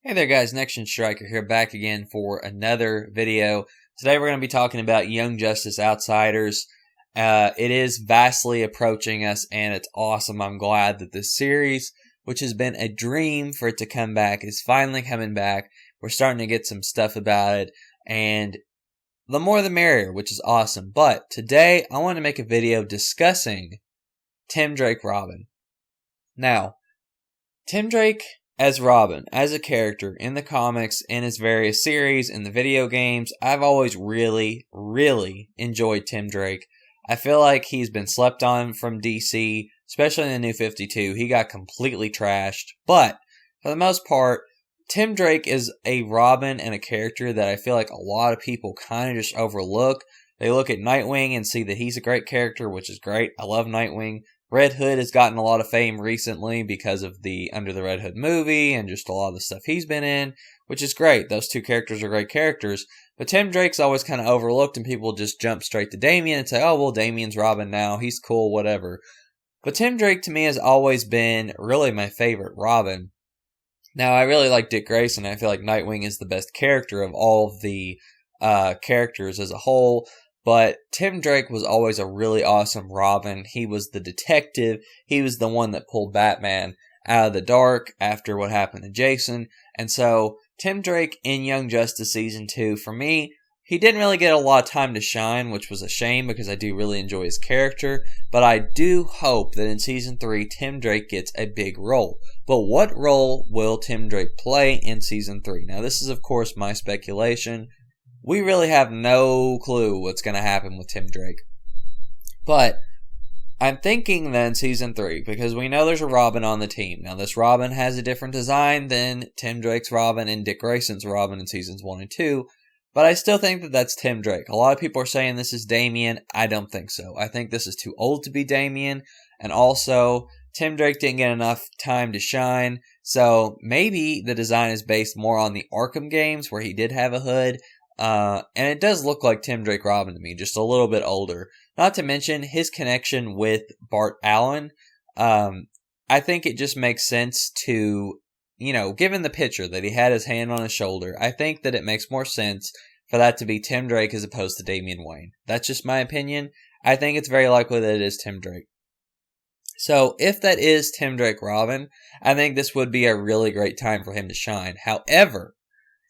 Hey there guys, Next Gen Striker here, back again for another video. Today we're going to be talking about Young Justice Outsiders. It is vastly approaching us and it's awesome. I'm glad that this series, which has been a dream for it to come back, is finally coming back. We're starting to get some stuff about it and the more the merrier, which is awesome. But today I want to make a video discussing Tim Drake Robin. Now, Tim Drake as Robin, as a character in the comics, in his various series, in the video games, I've always really enjoyed Tim Drake. I feel like he's been slept on from DC, especially in the New 52. He got completely trashed. But, for the most part, Tim Drake is a Robin and a character that I feel like a lot of people kind of just overlook. They look at Nightwing and see that he's a great character, which is great. I love Nightwing. Red Hood has gotten a lot of fame recently because of the Under the Red Hood movie and just a lot of the stuff he's been in, which is great. Those two characters are great characters. But Tim Drake's always kind of overlooked and people just jump straight to Damian and say, oh, well, Damian's Robin now. He's cool, whatever. But Tim Drake to me has always been really my favorite Robin. Now, I really like Dick Grayson. I feel like Nightwing is the best character of all of the characters as a whole. But Tim Drake was always a really awesome Robin. He was the detective. He was the one that pulled Batman out of the dark after what happened to Jason. And so, Tim Drake in Young Justice Season 2, for me, he didn't really get a lot of time to shine, which was a shame because I do really enjoy his character. But I do hope that in Season 3, Tim Drake gets a big role. But what role will Tim Drake play in Season 3? Now, this is, of course, my speculation. We really have no clue what's going to happen with Tim Drake. But I'm thinking then Season 3, because we know there's a Robin on the team. Now, this Robin has a different design than Tim Drake's Robin and Dick Grayson's Robin in Seasons 1 and 2. But I still think that that's Tim Drake. A lot of people are saying this is Damian. I don't think so. I think this is too old to be Damian. And also, Tim Drake didn't get enough time to shine. So maybe the design is based more on the Arkham games where he did have a hood. And it does look like Tim Drake Robin to me, just a little bit older. Not to mention his connection with Bart Allen. I think it just makes sense to, given the picture that he had his hand on his shoulder, I think that it makes more sense for that to be Tim Drake as opposed to Damian Wayne. That's just my opinion. I think it's very likely that it is Tim Drake. So, if that is Tim Drake Robin, I think this would be a really great time for him to shine. However,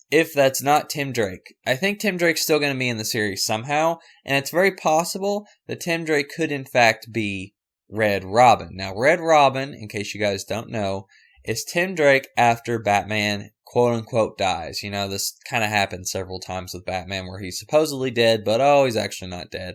if that's not Tim Drake, I think Tim Drake's still going to be in the series somehow, and it's very possible that Tim Drake could in fact be Red Robin. Now, Red Robin, in case you guys don't know, is Tim Drake after Batman, quote-unquote, dies. This kind of happened several times with Batman where he's supposedly dead, but he's actually not dead.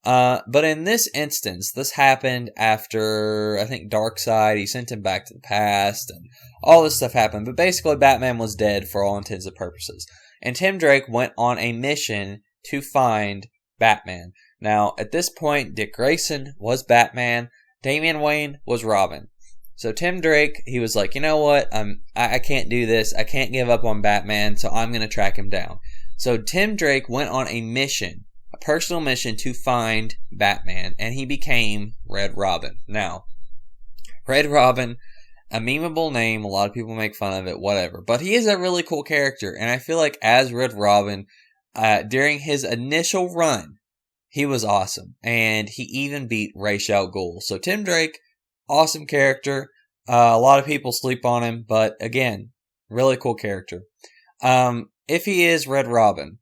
But in this instance, this happened after, I think, Darkseid. He sent him back to the past, and all this stuff happened. But basically, Batman was dead for all intents and purposes. And Tim Drake went on a mission to find Batman. Now, at this point, Dick Grayson was Batman. Damian Wayne was Robin. So Tim Drake, he was like, you know what? I can't do this. I can't give up on Batman, so I'm going to track him down. So Tim Drake went on a mission. A personal mission to find Batman, and he became Red Robin. Now, Red Robin, a memeable name, a lot of people make fun of it, whatever, but he is a really cool character, and I feel like as Red Robin, during his initial run, he was awesome, and he even beat Ra's al Ghul. So Tim Drake, awesome character, a lot of people sleep on him, but again, really cool character. If he is Red Robin,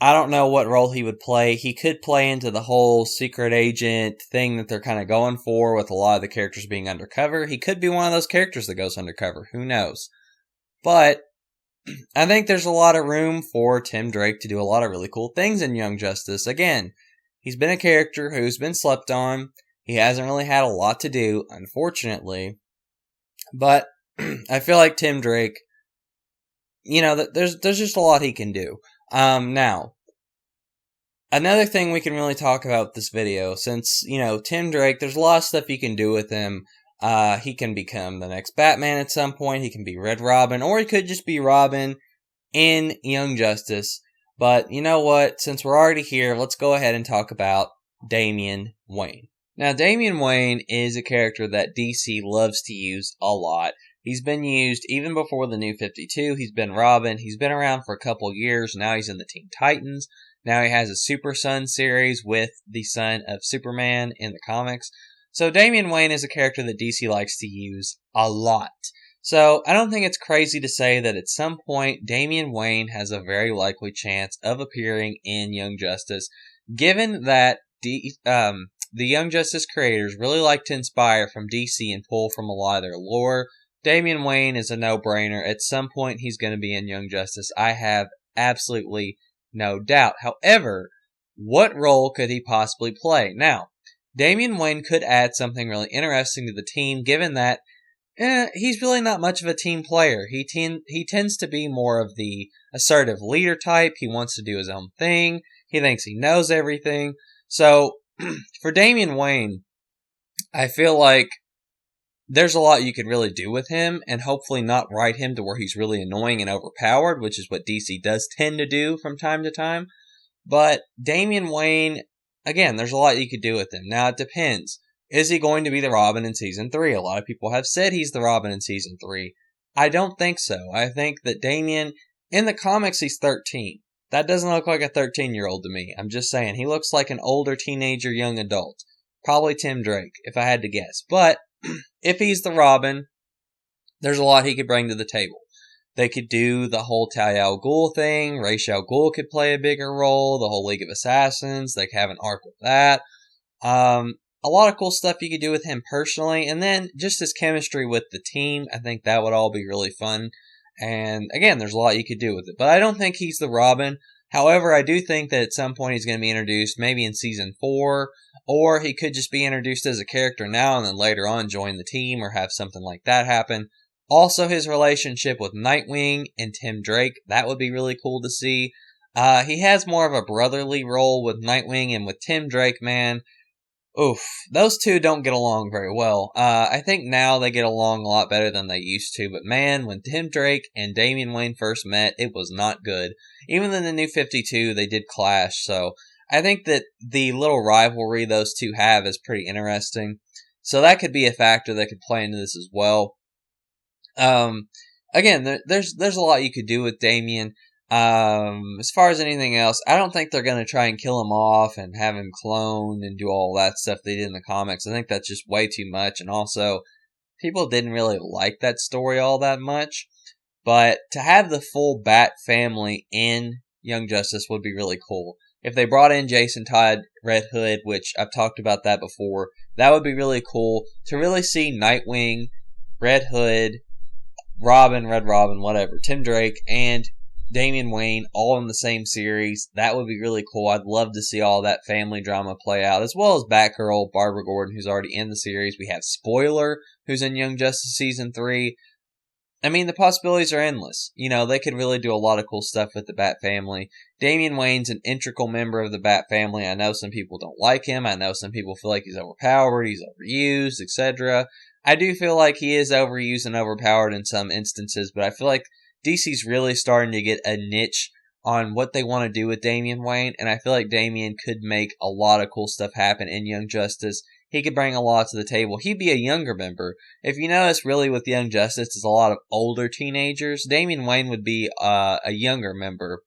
I don't know what role he would play. He could play into the whole secret agent thing that they're kind of going for with a lot of the characters being undercover. He could be one of those characters that goes undercover. Who knows? But I think there's a lot of room for Tim Drake to do a lot of really cool things in Young Justice. Again, he's been a character who's been slept on. He hasn't really had a lot to do, unfortunately. But I feel like Tim Drake, there's just a lot he can do. Now, another thing we can really talk about this video, since, Tim Drake, there's a lot of stuff you can do with him. He can become the next Batman at some point, he can be Red Robin, or he could just be Robin in Young Justice. But, you know what, since we're already here, let's go ahead and talk about Damian Wayne. Now, Damian Wayne is a character that DC loves to use a lot. He's been used even before the New 52. He's been Robin. He's been around for a couple years. Now he's in the Teen Titans. Now he has a Super Son series with the son of Superman in the comics. So Damian Wayne is a character that DC likes to use a lot. So I don't think it's crazy to say that at some point Damian Wayne has a very likely chance of appearing in Young Justice, given that the Young Justice creators really like to inspire from DC and pull from a lot of their lore. Damian Wayne is a no-brainer. At some point he's going to be in Young Justice. I have absolutely no doubt. However, what role could he possibly play? Now, Damian Wayne could add something really interesting to the team, given that he's really not much of a team player. He tends to be more of the assertive leader type. He wants to do his own thing. He thinks he knows everything. So, for Damian Wayne, I feel like there's a lot you could really do with him, and hopefully not write him to where he's really annoying and overpowered, which is what DC does tend to do from time to time. But Damian Wayne, again, there's a lot you could do with him. Now, it depends. Is he going to be the Robin in Season 3? A lot of people have said he's the Robin in Season 3. I don't think so. I think that Damian, in the comics, he's 13. That doesn't look like a 13-year-old to me. I'm just saying, he looks like an older teenager, young adult. Probably Tim Drake, if I had to guess. But if he's the Robin, there's a lot he could bring to the table. They could do the whole Talia al Ghul thing. Ra's al Ghul could play a bigger cool. The whole League of Assassins. They could have an arc with that. A lot of cool stuff you could do with him personally. And then just his chemistry with the team. I think that would all be really fun. And again, there's a lot you could do with it. But I don't think he's the Robin. However, I do think that at some point he's going to be introduced, maybe in Season 4, or he could just be introduced as a character now and then later on join the team or have something like that happen. Also, his relationship with Nightwing and Tim Drake, that would be really cool to see. He has more of a brotherly role with Nightwing, and with Tim Drake, man, oof, those two don't get along very well. I think now they get along a lot better than they used to, but man, when Tim Drake and Damian Wayne first met, it was not good. Even in the New 52, they did clash, so I think that the little rivalry those two have is pretty interesting. So that could be a factor that could play into this as well. Again, there's a lot you could do with Damian. As far as anything else, I don't think they're going to try and kill him off and have him cloned and do all that stuff they did in the comics. I think that's just way too much, and also, people didn't really like that story all that much. But to have the full Bat family in Young Justice would be really cool. If they brought in Jason Todd, Red Hood, which I've talked about that before, that would be really cool to really see Nightwing, Red Hood, Robin, Red Robin, whatever, Tim Drake, and Damian Wayne all in the same series. That would be really cool. I'd love to see all that family drama play out, as well as Batgirl, Barbara Gordon, who's already in the series. We have Spoiler, who's in Young Justice Season 3. I mean, the possibilities are endless. You know, they could really do a lot of cool stuff with the Bat family. Damian Wayne's an integral member of the Bat family. I know some people don't like him. I know some people feel like he's overpowered, he's overused, etc. I do feel like he is overused and overpowered in some instances, but I feel like DC's really starting to get a niche on what they want to do with Damian Wayne, and I feel like Damian could make a lot of cool stuff happen in Young Justice. He could bring a lot to the table. He'd be a younger member. If you notice, really, with Young Justice, it's a lot of older teenagers. Damian Wayne would be a younger member.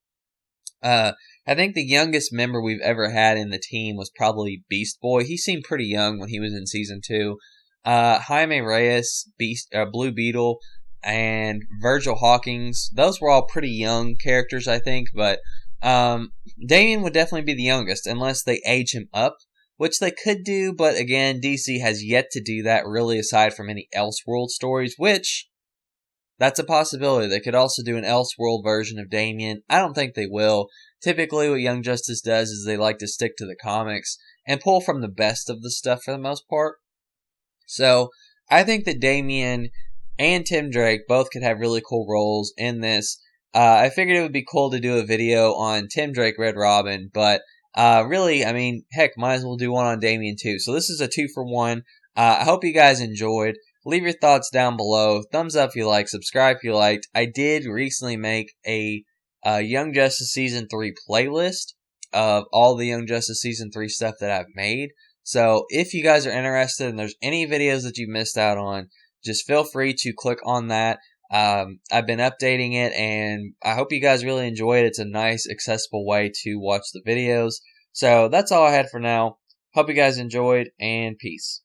I think the youngest member we've ever had in the team was probably Beast Boy. He seemed pretty young when he was in Season 2. Jaime Reyes, Blue Beetle, and Virgil Hawkins, those were all pretty young characters, I think, but Damian would definitely be the youngest, unless they age him up, which they could do, but again, DC has yet to do that, really, aside from any Elseworld stories, which, that's a possibility. They could also do an Elseworld version of Damian. I don't think they will. Typically, what Young Justice does is they like to stick to the comics and pull from the best of the stuff for the most part. So, I think that Damian and Tim Drake both could have really cool roles in this. I figured it would be cool to do a video on Tim Drake, Red Robin, but really, I mean, heck, might as well do one on Damian too. So this is a 2-for-1. I hope you guys enjoyed. Leave your thoughts down below. Thumbs up if you like. Subscribe if you liked. I did recently make a Young Justice Season 3 playlist of all the Young Justice Season 3 stuff that I've made. So if you guys are interested and there's any videos that you missed out on, just feel free to click on that. I've been updating it, and I hope you guys really enjoy it. It's a nice, accessible way to watch the videos. So that's all I had for now. Hope you guys enjoyed, and peace.